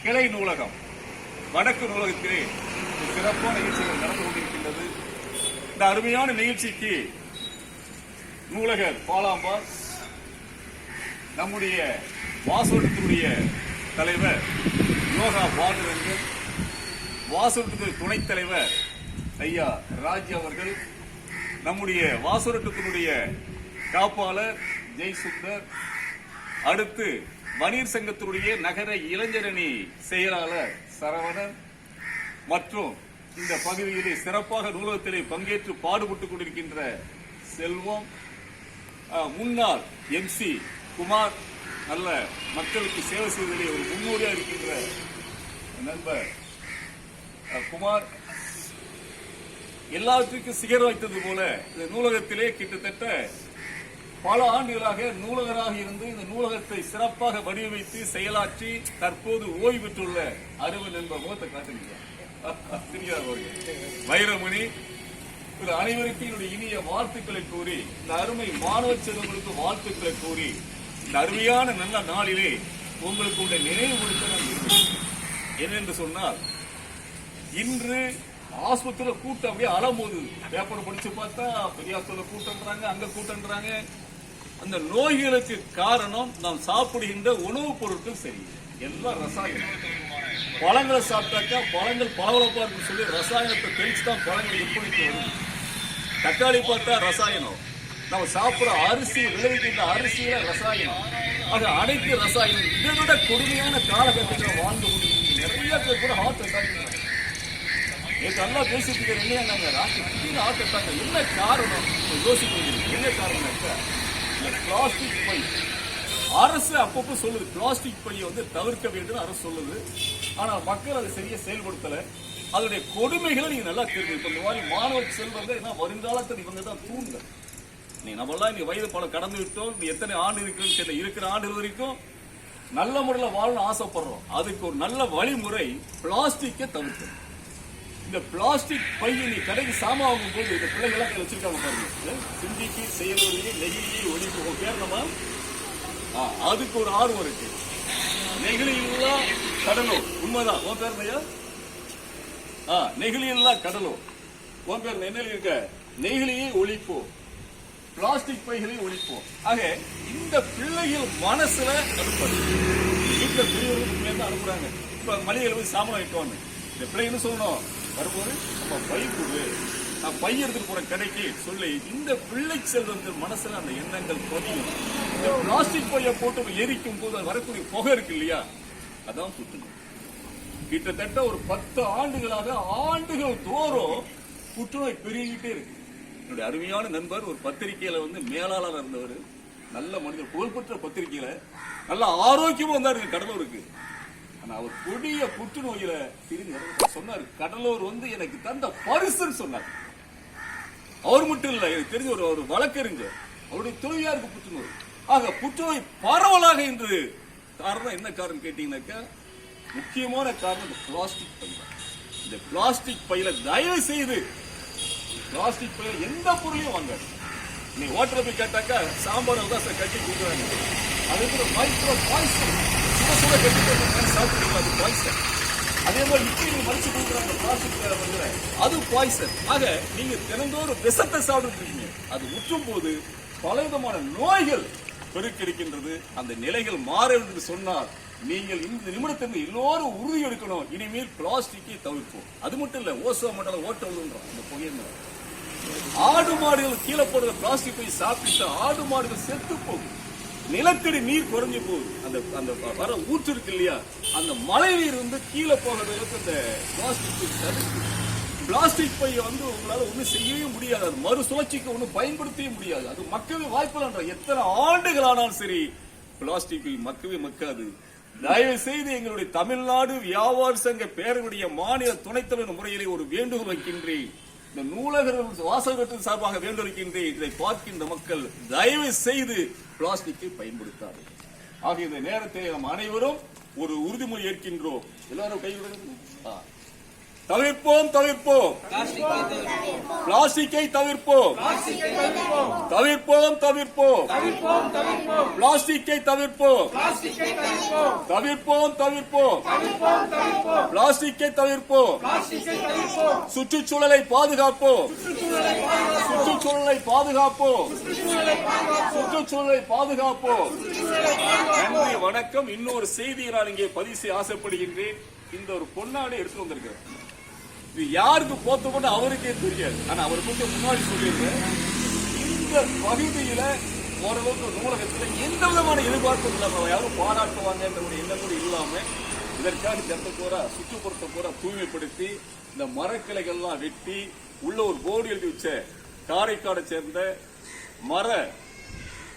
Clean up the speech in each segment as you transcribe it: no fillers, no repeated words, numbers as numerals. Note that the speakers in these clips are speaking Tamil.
கிளை நூலகம் வடக்கு நூலகத்திலே சிறப்பான நிகழ்ச்சிகள் நடந்து கொண்டிருக்கின்றது. இந்த அருமையான நிகழ்ச்சிக்கு நூலகர் பாலாம்பாள், நம்முடைய வாசகத்தினுடைய தலைவர் யோகா பாண்டுரங்கன், வாசகத்துக்கு துணைத் தலைவர் ஐயா ராஜ் அவர்கள், நம்முடைய வாசகத்தினுடைய காப்பாளர் ஜெய்சுந்தர், அடுத்து வணிகர் சங்கத்தினுடைய நகர இளைஞரணி செயலாளர் சரவணன் மற்றும் இந்த பகுதியிலே சிறப்பாக நூலகத்திலே பங்கேற்று பாடுபட்டுக் கொண்டிருக்கின்ற செல்வம், முன்னாள் MC குமார், நல்ல மக்களுக்கு சேவை செய்வதிலே ஒரு முன்னோடியாக இருக்கின்ற நண்பர் குமார், எல்லாவற்றுக்கும் சிகர் வைத்தது போல இந்த நூலகத்திலே கிட்டத்தட்ட பல ஆண்டுகளாக நூலகராக இருந்து இந்த நூலகத்தை சிறப்பாக வடிவமைத்து செயலாற்றி தற்போது ஓய்வு பெற்றுள்ள அருமை நண்பர் முகத்தை காட்டுங்க வைரமணி. அனைவருக்கும் என்னுடைய இனிய வாழ்த்துக்களை கூறி, இந்த அருமை மாணவ செல்வங்களுக்கு வாழ்த்துக்களை கூறி, இந்த அருமையான நல்ல நாளிலே உங்களுக்கு உள்ள நினைவுபடுத்த நான் இருக்கிறேன். என்னென்று சொன்னால், இன்று ஆஸ்பத்திரியில கூட்டம் அப்படியே அலம்போது. பேப்பர் படிச்சு பார்த்தா பெரியாஸ்பத்திரியில கூட்டம்ன்றாங்க, அங்க கூட்டம்ன்றாங்க. அந்த நோய்களுக்கு காரணம் நாம் சாப்பிடுகின்ற உணவுப் பொருட்கள் சரியில்லை, எல்லாம் ரசாயனம். பழங்களை சாப்பிட்டாக்கா பழங்கள் பளபளப்பா இருக்குன்னு சொல்லி ரசாயனத்தை தெளிச்சு தான் பழங்கள் விற்பனைக்கு வரும். தக்காளி பார்த்தா ரசாயனம், நம்ம சாப்பிடுற அரிசி, விளைவிக்கின்ற அரிசியில ரசாயனம், அது அனைத்து ரசாயனம். இதை விட கொடுமையான காலகட்டத்தில் வாழ்ந்து கொண்டிருக்கிறது. நிறைய பேர் கூட ஹார்ட் அட்டாக் நல்லா பேசிட்டு இருக்கிற ஹார்ட் அட்டாக். என்ன காரணம் யோசிக்க, என்ன காரணம்? பிளாஸ்டிக் பை. அரசு அப்பப்போ சொல்லுது பிளாஸ்டிக் பையை தவிர்க்க வேண்டும், அரசு சொல்லுது. ஆனா மக்கள் அதை சரியா செயல்படுத்தல. அதனுடைய கொடுமைகளை நீங்க நல்லா தெரிஞ்சு. இப்ப இந்த மாதிரி மாணவ செல்வங்க வருங்காலத்தில் இவங்க தான் தூண்க. நீ நம்மளாம் நீ வயது பல கடந்து விட்டோம், நீ எத்தனை ஆண்டு இருக்குன்னு இருக்கிற ஆண்டு வரைக்கும் நல்ல முறையில் வாழணும் ஆசைப்படுறோம். அதுக்கு ஒரு நல்ல வழிமுறை பிளாஸ்டிக்கை தவிர்க்கணும். இந்த பிளாஸ்டிக் பையை நீ கடைக்கு சாமான் வாங்கும் போது இந்த பிள்ளைகள்லாம் வச்சிருக்காங்க பாருங்க, சிந்திக்கு செயலொலி நெகிழி ஒழிப்பு பேர் நம்ம அதுக்கு ஒரு ஆர்வம் இருக்கு. நெகிழி இல்லா கடலூர், உண்மைதான். உன் பேர் ஐயா? நெகிழி இல்லா கடலூர். உன் பேர் என்ன இருக்க? நெகிழியை ஒழிப்போம், பிளாஸ்டிக் பைகளை ஒழிப்போம். ஆக இந்த பிள்ளைகள் மனசுல அனுப்புறது. வீட்டுல பெரியவர்களுக்கு அனுப்புறாங்க. இப்ப மளிகையில் போய் சாமான் வைக்கணும், இந்த பிள்ளை என்ன சொல்லணும்? வரும்போது நம்ம பை கொடு, நான் பை எடுத்துட்டு போற கடைக்கு சொல்லி இந்த பிள்ளை செல்வங்கள் மனசுல அந்த எண்ணங்கள் பதியும். இந்த பிளாஸ்டிக் பையை போட்டு எரிக்கும் போது வரக்கூடிய புகை இருக்கு இல்லையா, அதான் புற்றுநோய். கிட்டத்தட்ட ஒரு 10 ஆண்டுகளாக ஆண்டுகள் தோறும் புற்றுநோய் பெருகிட்டே இருக்கு. என்னுடைய அருமையான நண்பர் ஒரு பத்திரிகையில மேலாளர் இருந்தவர், நல்ல மனிதர், புகழ்பெற்ற பத்திரிகையில நல்ல ஆரோக்கியமா வந்தாரு கடலூருக்கு. ஆனா அவர் கொடிய புற்றுநோயில சொன்னார், கடலூர் எனக்கு தந்த பரிசுன்னு சொன்னார். அவர் மட்டும் இல்ல, எனக்கு தெரிஞ்ச ஒரு வழக்கறிஞர், அவருடைய துணைவியாருக்கு புற்றுநோய். ஆக புற்றுநோய் பரவலாக இன்று காரணம் என்ன காரணம் கேட்டீங்கன்னாக்கா, முக்கியமான காரணம் இந்த பிளாஸ்டிக் பை. இந்த பிளாஸ்டிக் பையில தயவு செய்து பிளாஸ்டிக் பையில எந்த பொருளையும் வாங்காது. நீ ஹோட்டல போய் கேட்டாக்கா சாம்பார் கட்டி கொடுக்குறாங்க, அது மைக்ரோ பாய்சன். சுட கட்டி சாப்பிட்டு அது பாய்சன். அதே மாதிரி இட்லி மறைச்சு கொடுக்குறாங்க பிளாஸ்டிக், அது பாய்சன். ஆக நீங்க தினந்தோறும் விஷத்தை சாப்பிட்டு அது முற்றும் போது பலவிதமான நோய்கள் பெருக்கெடுக்கின்றது. அந்த நிலைகள் மாற என்று சொன்னால் நீங்கள் இந்த நிமிடத்திலிருந்து எல்லோரும் உறுதி எடுக்கணும், இனிமேல் பிளாஸ்டிக்கை தவிர்ப்போம். அது மட்டும் இல்ல, ஓசோ மண்டலம் ஓட்ட விழுன்றோம் இந்த புகையில. ஆடு மாடுகள் கீழே போடுற பிளாஸ்டிக் போய் சாப்பிட்டு ஆடு மாடுகள் செத்து போகும், நிலத்தடி நீர் குறைஞ்சு போகுது. அந்த வர ஊற்று இருக்கு இல்லையா, அந்த மழை நீர் கீழே போகிறதுக்கு இந்த பிளாஸ்டிக் தடுக்கு. பிளாஸ்டிக் பையை உங்களால ஒன்றும் செய்யவே முடியாது, அது மறுசுழற்சிக்கு ஒன்றும் பயன்படுத்தவே முடியாது. அது மக்கவே வாய்ப்பு. எத்தனை ஆண்டுகள் ஆனாலும் சரி பிளாஸ்டிக் மக்கவே மக்காது. தயவு செய்து எங்களுடைய தமிழ்நாடு வியாபார சங்க பேரவையுடைய மாநில துணைத் தலைவர் முறையிலே ஒரு வேண்டுகோள் வைக்கின்றேன். இந்த நூலகர்கள் வாசகத்தின் சார்பாக வேண்டுகின்றேன், இதை பார்க்கின்ற மக்கள் தயவு செய்து பிளாஸ்டிக்கை பயன்படுத்தாது. ஆக இந்த நேரத்தை நாம் அனைவரும் ஒரு உறுதிமொழி ஏற்கின்றோம். எல்லாரும் கைவிடுங்க. தவிர்ப்போம் தவிர்ப்போம் பிளாஸ்டிக்கை தவிர்ப்போம் தவிர்ப்போம் தவிர்ப்போம் பிளாஸ்டிக்கை தவிர்ப்போம் தவிர்ப்போம் தவிர்ப்போம் பிளாஸ்டிக்கை தவிர்ப்போம் சுற்றுச்சூழலை பாதுகாப்போம் சுற்றுச்சூழலை பாதுகாப்போம் சுற்றுச்சூழலை பாதுகாப்போம். நன்றி வணக்கம். இன்னொரு செய்தியை நான் இங்கே பதிவு செய்ய ஆசைப்படுகின்றேன். இந்த ஒரு பொன்னாடை எடுத்து வந்திருக்கிறேன். இது யாருக்கு போத்தப்பட்ட அவருக்கே தெரியாது. ஆனா அவர் கொஞ்சம் முன்னாடி சொல்லியிருக்கேன். இந்த பகுதியில ஓரளவுக்கு நூலகத்தில் எந்த விதமான எதிர்பார்ப்பு இல்லாம யாரும் பாராட்டுவாங்க என்ற ஒரு எண்ணம் கூட இல்லாம இதற்காக இந்த பூரா சுற்றுப்புறத்தை பூரா தூய்மைப்படுத்தி இந்த மரக்கிளைகள்லாம் வெட்டி உள்ள ஒரு போர்டு எழுதி வச்ச காரைக்காடை சேர்ந்த மர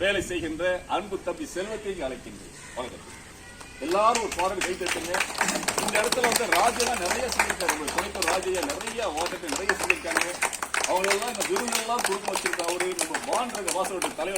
வேலை செய்கின்ற அன்பு தம்பி செல்வத்தை அழைக்கின்றேன். வணக்கம். எல்லாரும் ஒரு பாடல் கை தட்டுங்க. இந்த இடத்துல வந்து ராஜா நிறைய சொல்லியிருக்காரு. துணைத்தர் ராஜையா நிறைய வாட்டத்தை நிறைய சொல்லியிருக்காங்க. அவங்க எல்லாம் இந்த விருதுகள்லாம் கொடுக்க வச்சிருக்க அவரு நம்ம வாசலுடைய தலைவர்